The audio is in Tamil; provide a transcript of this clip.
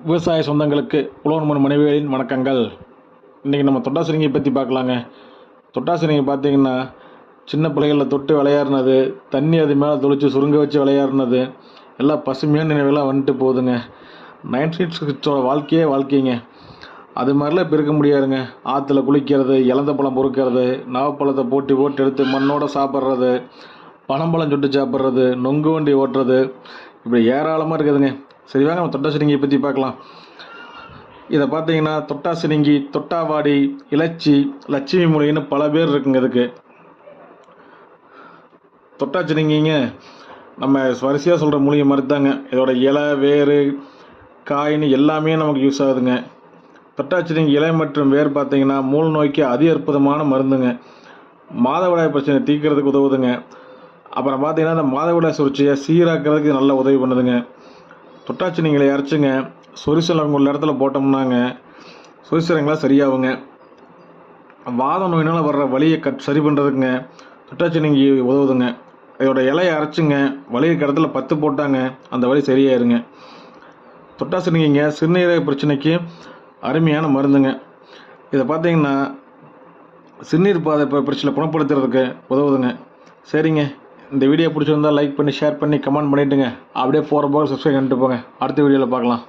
விவசாய சொந்தங்களுக்கு உழவன்மன் மனைவிகளின் வணக்கங்கள். இன்றைக்கி நம்ம தொட்டாசிரிங்கை பற்றி பார்க்கலாங்க. தொட்டாசிரிங்கை பார்த்திங்கன்னா சின்ன பிள்ளைகளில் தொட்டு விளையாடுனது, தண்ணி அது மேலே தொளிச்சு சுருங்க வச்சு விளையாடுனது எல்லாம் பசுமையான நினைவுகளாக வந்துட்டு போகுதுங்க. 90s கிட்ஸோட வாழ்க்கைங்க. அது மாதிரிலாம் இப்போ இருக்க முடியாதுங்க. ஆற்றுல குளிக்கிறது, இலந்த பழம் பொறுக்கிறது, நாவப்பழத்தை போட்டு எடுத்து மண்ணோட சாப்பிட்றது, பனம்பழம் சுட்டு சாப்பிட்றது, நொங்கு வண்டி ஓட்டுறது, இப்படி ஏராளமாக இருக்குதுங்க. சரி வாங்க நம்ம தொட்டாசிரிங்கியை பற்றி பார்க்கலாம். இதை பார்த்தீங்கன்னா தொட்டாசிரிங்கி, தொட்டாவாடி, இலச்சி, லட்சுமி மூலின்னு பல பேர் இருக்குங்க. இதுக்கு தொட்டாசிரிங்கிங்க நம்ம வரிசையாக சொல்கிற மூலிகை மாதிரி தாங்க. இதோட இலை, வேறு, காயின்னு எல்லாமே நமக்கு யூஸ் ஆகுதுங்க. தொட்டாசிரிங்கி இலை மற்றும் வேர் பார்த்தீங்கன்னா மூல நோய்க்கு அதி அற்புதமான மருந்துங்க. மாதவிடாய் பிரச்சனை தீர்க்கிறதுக்கு உதவுதுங்க. அப்புறம் பார்த்தீங்கன்னா இந்த மாதவிடாய் சுழற்சியை சீராக்கிறதுக்கு நல்ல உதவி பண்ணுதுங்க. தொட்டாசிரிங்களை அரைச்சிங்க சொரிசல் உள்ள இடத்துல போட்டோம்னாங்க சொரிசலங்களாம் சரியாகுங்க. வாத நோயினால் வர்ற வலியை சரி பண்ணுறதுக்குங்க தொட்டாசிரிங்கி உதவுதுங்க. இதோட இலையை அரைச்சிங்க வலிக்கு இடத்துல 10 போட்டாங்க அந்த வலி சரியாயிருங்க. தொட்டாசிரிங்கிங்க சிறுநீரக பிரச்சனைக்கு அருமையான மருந்துங்க. இதை பார்த்தீங்கன்னா சிறுநீர் பாதை பிரச்சனை குணப்படுத்துறதுக்கு உதவுதுங்க. சரிங்க, இந்த வீடியோ பிடிச்சிருந்தால் லைக் பண்ணி, ஷேர் பண்ணி, கமெண்ட் பண்ணிவிட்டுங்க. அப்படியே போகிற போக சப்ஸ்கிரைப் பண்ணிட்டு போங்க. அடுத்த வீடியோவில் பார்க்கலாம்.